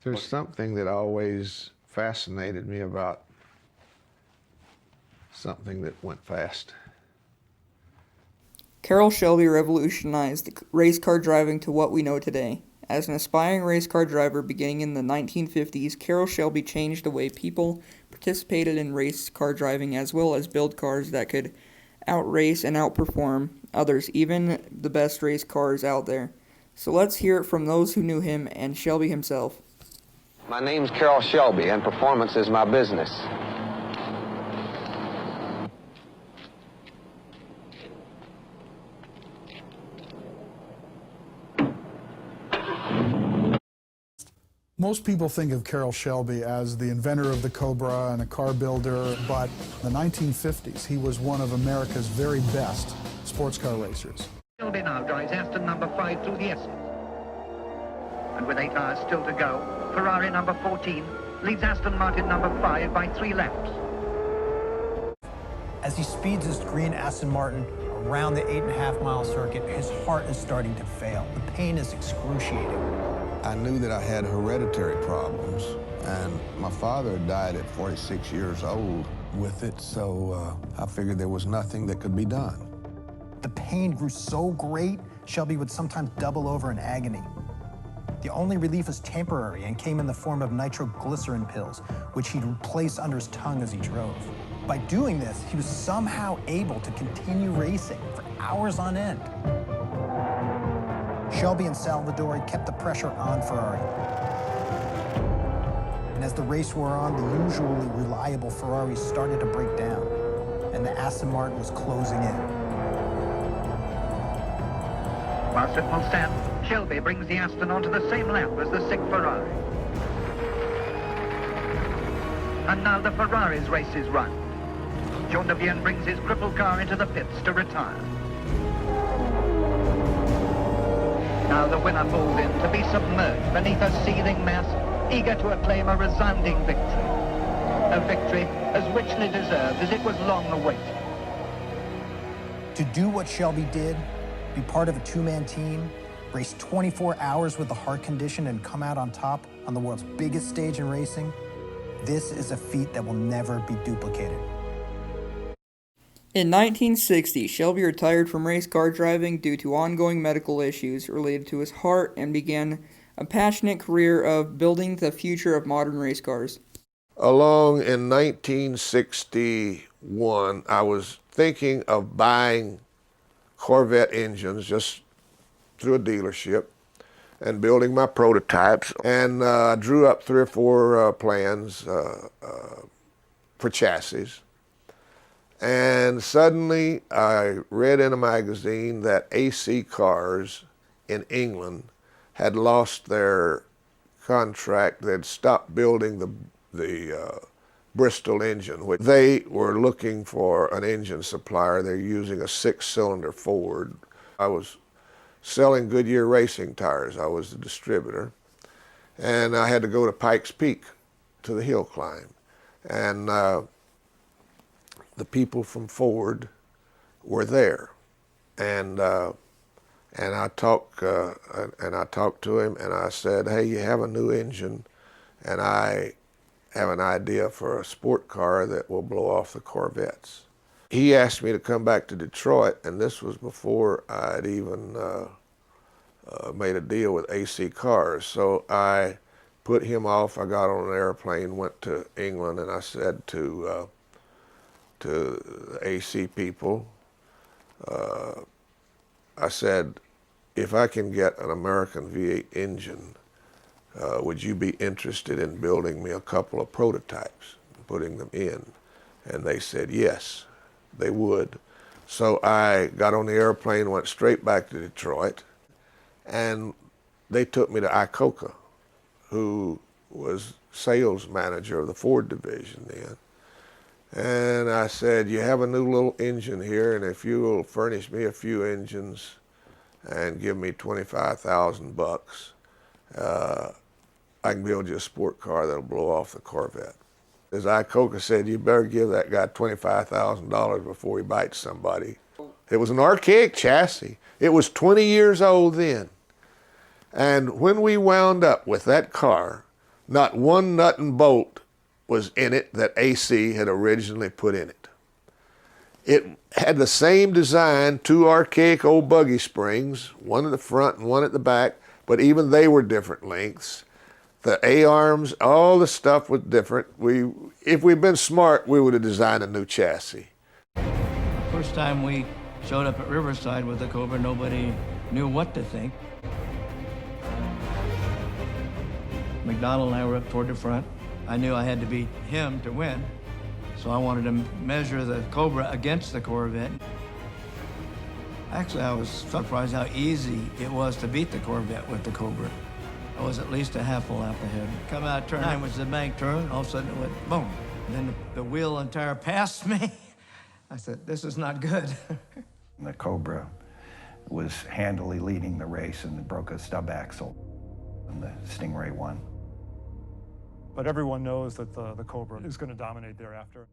There's something that always fascinated me about something that went fast. Carroll Shelby revolutionized race car driving to what we know today. As an aspiring race car driver beginning in the 1950s, Carroll Shelby changed the way people participated in race car driving as well as build cars that could outrace and outperform others, even the best race cars out there. So let's hear it from those who knew him and Shelby himself. My name's Carroll Shelby, and performance is my business. Most people think of Carroll Shelby as the inventor of the Cobra and a car builder, but in the 1950s, he was one of America's very best sports car racers. Shelby now drives Aston number 5 through the Essex. And with 8 hours still to go, Ferrari number 14 leads Aston Martin number 5 by 3 laps. As he speeds his green Aston Martin around the 8.5-mile circuit, his heart is starting to fail. The pain is excruciating. I knew that I had hereditary problems, and my father died at 46 years old with it, so I figured there was nothing that could be done. The pain grew so great, Shelby would sometimes double over in agony. The only relief was temporary and came in the form of nitroglycerin pills, which he'd place under his tongue as he drove. By doing this, he was somehow able to continue racing for hours on end. Shelby and Salvadori kept the pressure on Ferrari. And as the race wore on, the usually reliable Ferrari started to break down, and the Aston Martin was closing in. Whilst it will stand, Shelby brings the Aston onto the same lap as the sick Ferrari. And now the Ferrari's race is run. Jean de Vienne brings his crippled car into the pits to retire. Now the winner pulls in to be submerged beneath a seething mass, eager to acclaim a resounding victory. A victory as richly deserved as it was long awaited. To do what Shelby did, be part of a two-man team, race 24 hours with a heart condition and come out on top on the world's biggest stage in racing, this is a feat that will never be duplicated. In 1960, Shelby retired from race car driving due to ongoing medical issues related to his heart and began a passionate career of building the future of modern race cars. Along in 1961, I was thinking of buying Corvette engines just through a dealership and building my prototypes. And I drew up 3 or 4 plans for chassis. And suddenly I read in a magazine that AC cars in England had lost their contract. They'd stopped building the Bristol engine. They were looking for an engine supplier. They're using a 6-cylinder Ford. I was selling Goodyear racing tires. I was the distributor. And I had to go to Pikes Peak to the hill climb. And the people from Ford were there, and I talked to him, and I said, "Hey, you have a new engine, and I have an idea for a sport car that will blow off the Corvettes." He asked me to come back to Detroit, and this was before I'd even made a deal with AC Cars. So I put him off. I got on an airplane, went to England, and I said to the AC people, I said, "If I can get an American V8 engine, would you be interested in building me a couple of prototypes and putting them in?" And they said yes, they would. So I got on the airplane, went straight back to Detroit, and they took me to Icoca, who was sales manager of the Ford division then. And I said, "You have a new little engine here, and if you will furnish me a few engines and give me $25,000, I can build you a sport car that'll blow off the Corvette." As Icoca said, "You better give that guy $25,000 before he bites somebody." It was an archaic chassis. It was 20 years old then. And when we wound up with that car, Not one nut and bolt was in it that AC had originally put in it. It had the same design, two archaic old buggy springs, one at the front and one at the back, but even they were different lengths. The A-arms, all the stuff was different. If we'd been smart, we would have designed a new chassis. First time we showed up at Riverside with the Cobra, nobody knew what to think. McDonald and I were up toward the front. I knew I had to beat him to win, so I wanted to measure the Cobra against the Corvette. Actually, I was surprised how easy it was to beat the Corvette with the Cobra. I was at least a half a lap ahead. Come out turn 9 was the bank turn, all of a sudden it went boom. And then the wheel and tire passed me. I said, this is not good. The Cobra was handily leading the race and broke a stub axle, and the Stingray won. But everyone knows that the Cobra is going to dominate thereafter.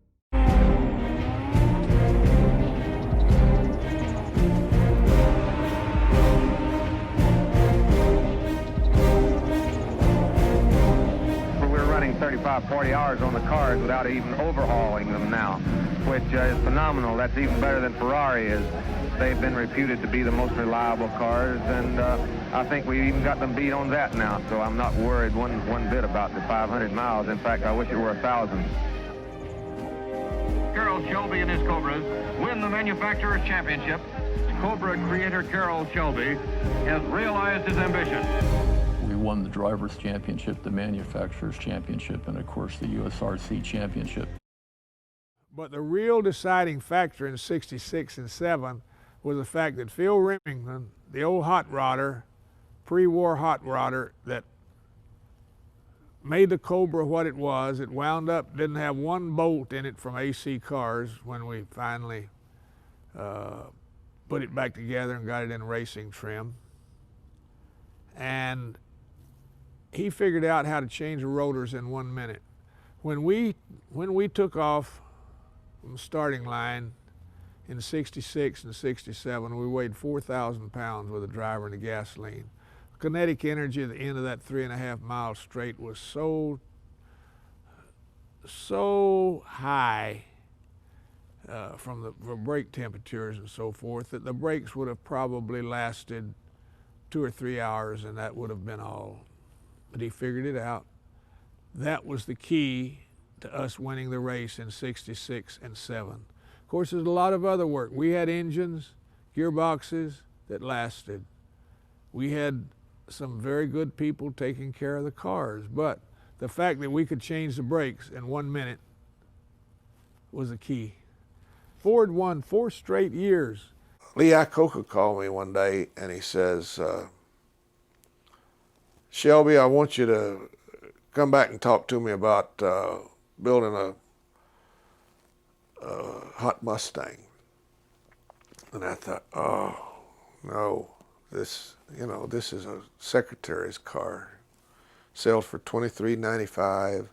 We're running 35, 40 hours on the cars without even overhauling them now, which is phenomenal. That's even better than Ferrari is. They've been reputed to be the most reliable cars, and I think we even got them beat on that now, so I'm not worried one bit about the 500 miles. In fact, I wish it were 1,000. Carroll Shelby and his Cobras win the Manufacturers' Championship. Cobra creator Carroll Shelby has realized his ambition. We won the Drivers' Championship, the Manufacturers' Championship, and of course the USRC Championship. But the real deciding factor in '66 and '7 was the fact that Phil Remington, the old hot rodder, pre-war hot rodder that made the Cobra what it was, it wound up, didn't have one bolt in it from AC cars when we finally put it back together and got it in racing trim. And he figured out how to change the rotors in 1 minute. When we took off from the starting line in '66 and '67, we weighed 4,000 pounds with a driver and a gasoline. Kinetic energy at the end of that 3.5 mile straight was so high from brake temperatures and so forth that the brakes would have probably lasted 2 or 3 hours, and that would have been all. But he figured it out. That was the key to us winning the race in '66 and '7. Of course, there's a lot of other work. We had engines, gearboxes that lasted. We had some very good people taking care of the cars, but the fact that we could change the brakes in 1 minute was the key. Ford won 4 straight years. Lee Iacocca called me one day and he says, Shelby, I want you to come back and talk to me about building a hot Mustang. And I thought, oh, no, this is a secretary's car. Sells for $23.95.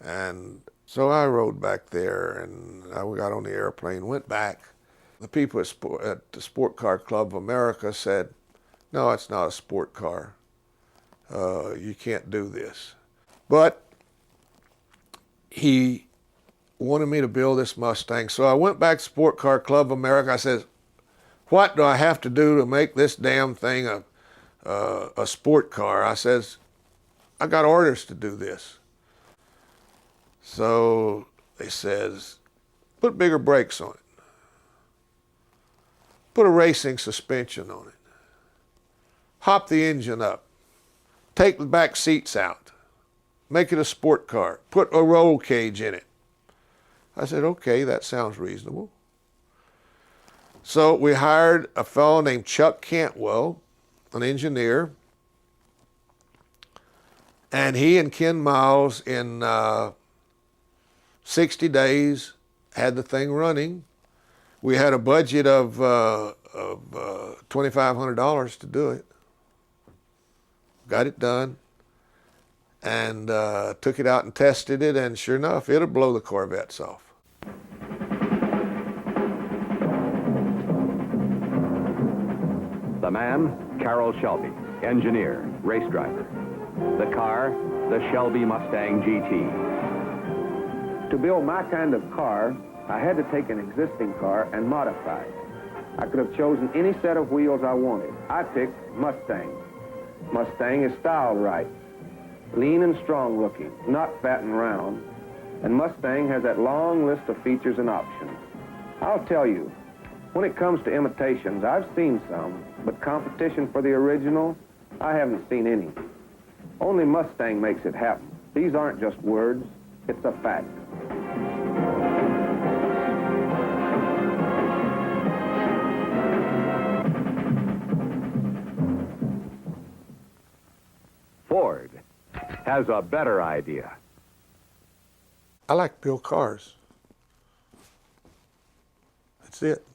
And so I rode back there and I got on the airplane, went back. The people at the Sport Car Club of America said, no, it's not a sport car. You can't do this. But he wanted me to build this Mustang. So I went back to Sport Car Club of America. I said, what do I have to do to make this damn thing a sport car? I says, I got orders to do this. So they says, put bigger brakes on it. Put a racing suspension on it. Hop the engine up. Take the back seats out. Make it a sport car. Put a roll cage in it. I said, okay, that sounds reasonable. So we hired a fellow named Chuck Cantwell, an engineer, and he and Ken Miles in 60 days had the thing running. We had a budget of $2,500 to do it. Got it done and took it out and tested it, and sure enough, it'll blow the Corvettes off. The man, Carroll Shelby, engineer, race driver. The car, the Shelby Mustang GT. To build my kind of car, I had to take an existing car and modify it. I could have chosen any set of wheels I wanted. I picked Mustang. Mustang is styled right, lean and strong looking, not fat and round. And Mustang has that long list of features and options. I'll tell you, when it comes to imitations, I've seen some, but competition for the original, I haven't seen any. Only Mustang makes it happen. These aren't just words, it's a fact. Ford has a better idea. I like to build cars. That's it.